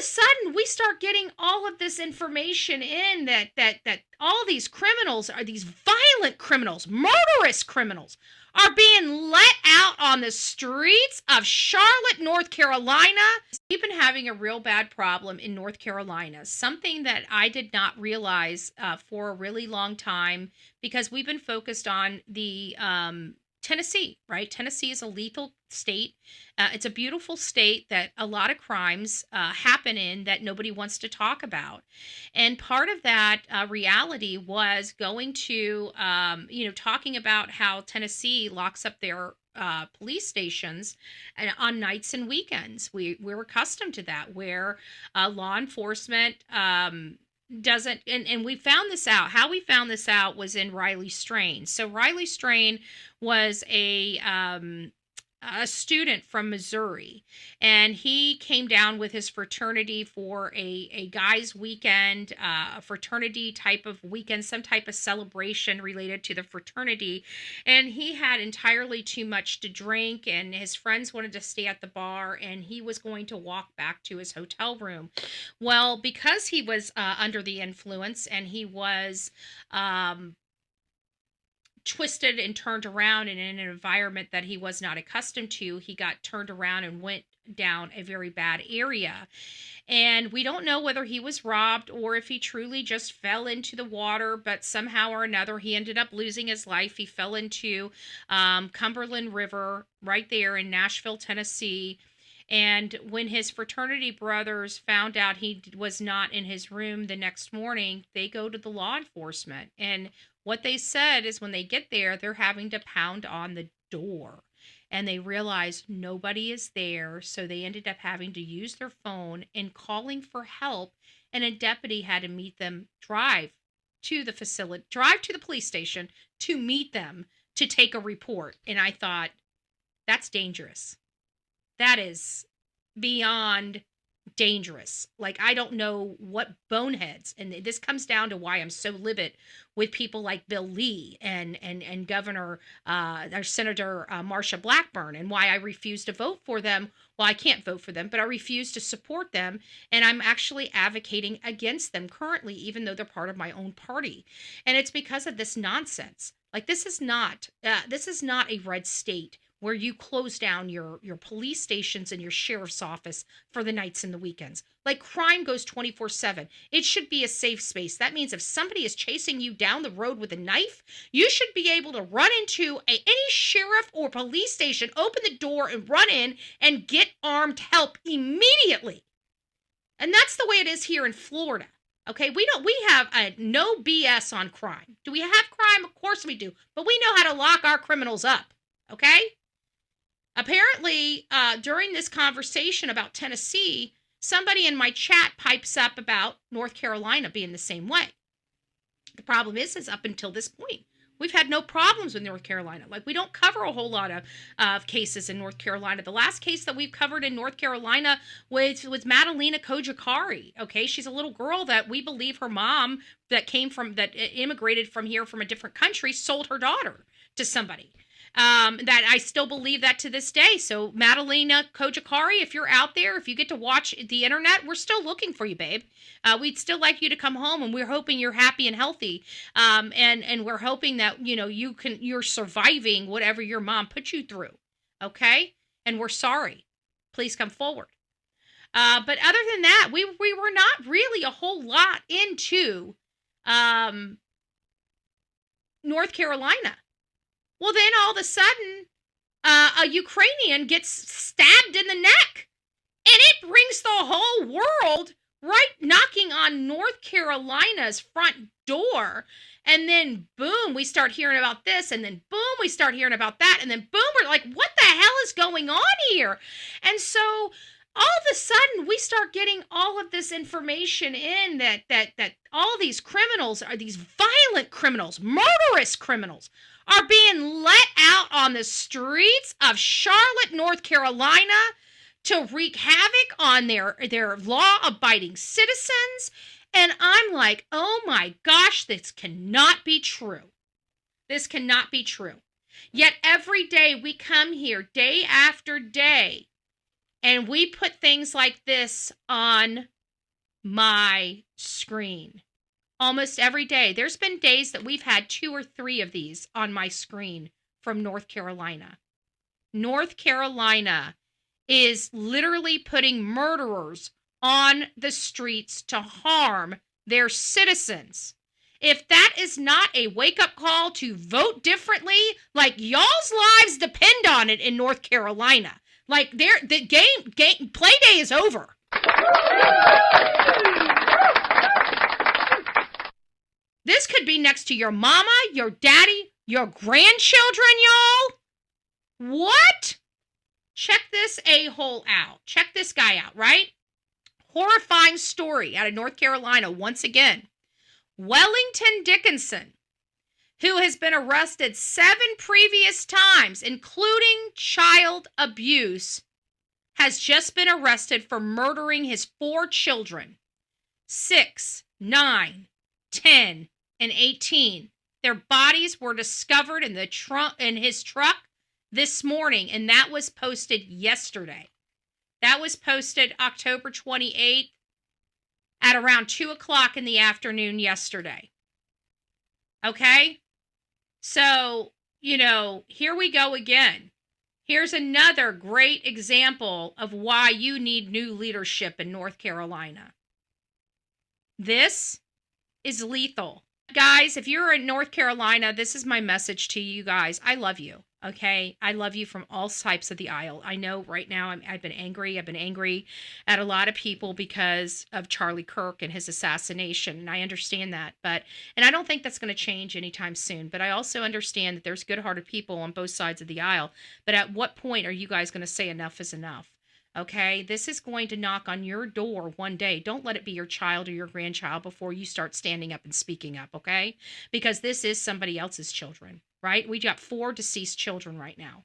a sudden we start getting all of this information in that all these criminals are these violent criminals, murderous criminals are being let out on the streets of Charlotte, North Carolina. We've been having a real bad problem in North Carolina, something that I did not realize for a really long time, because we've been focused on the Tennessee, right? Tennessee is a lethal state. It's a beautiful state that a lot of crimes happen in that nobody wants to talk about. And part of that reality was going to, talking about how Tennessee locks up their police stations on nights and weekends. We're accustomed to that, where law enforcement doesn't, and we found this out. How we found this out was in Riley Strain. So Riley Strain was a student from Missouri, and he came down with his fraternity for a guys' weekend, a fraternity type of weekend, some type of celebration related to the fraternity. And he had entirely too much to drink, and his friends wanted to stay at the bar, and he was going to walk back to his hotel room. Well, because he was under the influence, and he was twisted and turned around and in an environment that he was not accustomed to, he got turned around and went down a very bad area. And we don't know whether he was robbed or if he truly just fell into the water, but somehow or another he ended up losing his life. He fell into Cumberland River right there in Nashville, Tennessee. And when his fraternity brothers found out he was not in his room the next morning, they go to the law enforcement. And what they said is when they get there, they're having to pound on the door. And they realize nobody is there. So they ended up having to use their phone and calling for help. And a deputy had to meet them, drive to the facility, drive to the police station to meet them to take a report. And I thought, that's dangerous. That is beyond dangerous. Like, I don't know what boneheads, and this comes down to why I'm so livid with people like Bill Lee and Governor or Senator Marsha Blackburn, and why I refuse to vote for them. Well, I can't vote for them, but I refuse to support them, and I'm actually advocating against them currently, even though they're part of my own party. And it's because of this nonsense. Like, this is not a red state where you close down your police stations and your sheriff's office for the nights and the weekends. Like, crime goes 24/7. It should be a safe space. That means if somebody is chasing you down the road with a knife, you should be able to run into any sheriff or police station, open the door and run in and get armed help immediately. And that's the way it is here in Florida. Okay, we have a no BS on crime. Do we have crime? Of course we do. But we know how to lock our criminals up. Okay? Apparently, during this conversation about Tennessee, somebody in my chat pipes up about North Carolina being the same way. The problem is up until this point, we've had no problems with North Carolina. Like, we don't cover a whole lot of cases in North Carolina. The last case that we've covered in North Carolina was Madalena Kojakari. Okay, she's a little girl that we believe her mom that immigrated from here from a different country sold her daughter to somebody. That I still believe that to this day. So Madalena Kojakari, if you're out there, if you get to watch the internet, we're still looking for you, babe. We'd still like you to come home, and we're hoping you're happy and healthy. And we're hoping that, you're surviving whatever your mom put you through. Okay? And we're sorry. Please come forward. But other than that, we were not really a whole lot into North Carolina. Well, then all of a sudden, a Ukrainian gets stabbed in the neck. And it brings the whole world right knocking on North Carolina's front door. And then, boom, we start hearing about this. And then, boom, we start hearing about that. And then, boom, we're like, what the hell is going on here? And so all of a sudden, we start getting all of this information in that all these criminals are these violent criminals, murderous criminals, are being let out on the streets of Charlotte, North Carolina to wreak havoc on their law-abiding citizens. And I'm like, oh my gosh, this cannot be true. This cannot be true. Yet every day we come here, day after day, And we put things like this on my screen almost every day. There's been days that we've had 2 or 3 of these on my screen from North Carolina. North Carolina is literally putting murderers on the streets to harm their citizens. If that is not a wake-up call to vote differently, like y'all's lives depend on it in North Carolina. Like the play day is over. This could be next to your mama, your daddy, your grandchildren, y'all. What? Check this a-hole out. Check this guy out, right? Horrifying story out of North Carolina once again. Wellington Dickinson, who has been arrested 7 previous times, including child abuse, has just been arrested for murdering his 4 children, 6, 9, 10, and 18. Their bodies were discovered in his truck this morning, and that was posted yesterday. That was posted October 28th at around 2 o'clock in the afternoon yesterday. Okay? So, here we go again. Here's another great example of why you need new leadership in North Carolina. This is lethal. Guys, if you're in North Carolina, this is my message to you guys. I love you, okay? I love you from all types of the aisle. I know right now I've been angry. I've been angry at a lot of people because of Charlie Kirk and his assassination, and I understand that. And I don't think that's going to change anytime soon, but I also understand that there's good-hearted people on both sides of the aisle. But at what point are you guys going to say enough is enough? Okay, this is going to knock on your door one day. Don't let it be your child or your grandchild before you start standing up and speaking up, okay? Because this is somebody else's children, right? We got 4 deceased children right now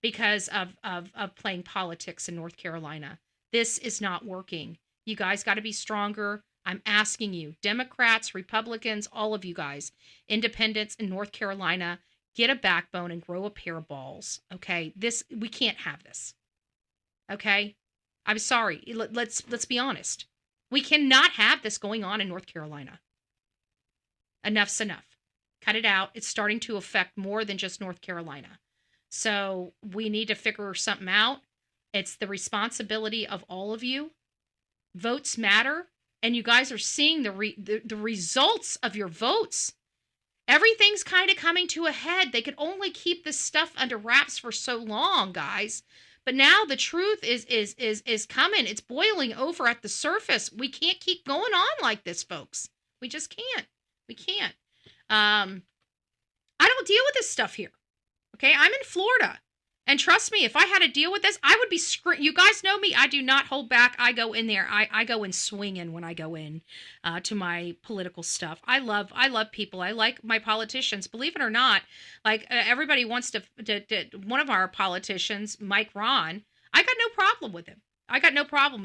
because of playing politics in North Carolina. This is not working. You guys got to be stronger. I'm asking you, Democrats, Republicans, all of you guys, independents in North Carolina, get a backbone and grow a pair of balls, okay? We can't have this. Okay? I'm sorry. Let's be honest. We cannot have this going on in North Carolina. Enough's enough. Cut it out. It's starting to affect more than just North Carolina. So we need to figure something out. It's the responsibility of all of you. Votes matter. And you guys are seeing the results of your votes. Everything's kind of coming to a head. They could only keep this stuff under wraps for so long, guys. But now the truth is coming. It's boiling over at the surface. We can't keep going on like this, folks. We just can't. We can't. I don't deal with this stuff here. Okay, I'm in Florida. And trust me, if I had to deal with this, I would be you guys know me. I do not hold back. I go in there. I go in swinging when I go in to my political stuff. I love people. I like my politicians. Believe it or not, like everybody wants to one of our politicians, Mike Ron, I got no problem with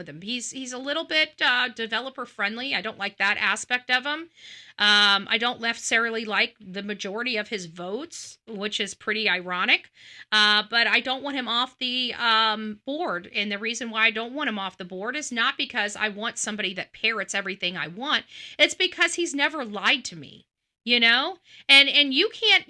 him. He's a little bit developer friendly. I don't like that aspect of him. I don't necessarily like the majority of his votes, which is pretty ironic. But I don't want him off the board. And the reason why I don't want him off the board is not because I want somebody that parrots everything I want. It's because he's never lied to me. And you can't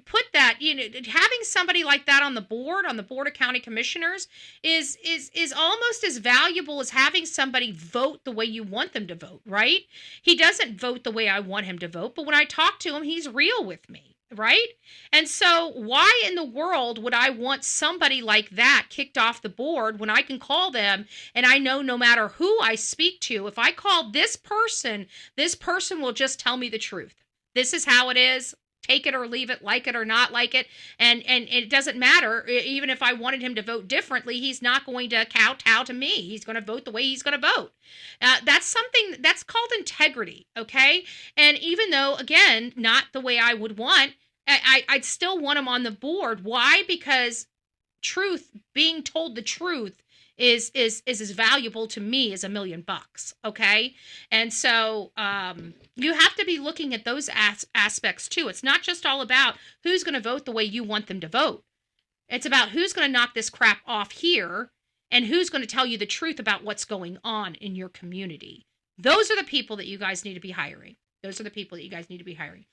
put that, having somebody like that on the board of county commissioners is almost as valuable as having somebody vote the way you want them to vote, right? He doesn't vote the way I want him to vote, but when I talk to him, he's real with me, right? And so why in the world would I want somebody like that kicked off the board when I can call them and I know no matter who I speak to, if I call this person will just tell me the truth. This is how it is. Take it or leave it, like it or not like it. And it doesn't matter. Even if I wanted him to vote differently, he's not going to kowtow to me. He's going to vote the way he's going to vote. That's something that's called integrity, okay? And even though, again, not the way I would want, I'd still want him on the board. Why? Because being told the truth is as valuable to me as $1 million, okay? And so you have to be looking at those aspects too. It's not just all about who's going to vote the way you want them to vote. It's about who's going to knock this crap off here And who's going to tell you the truth about what's going on in your community? Those are the people that you guys need to be hiring. Those are the people that you guys need to be hiring.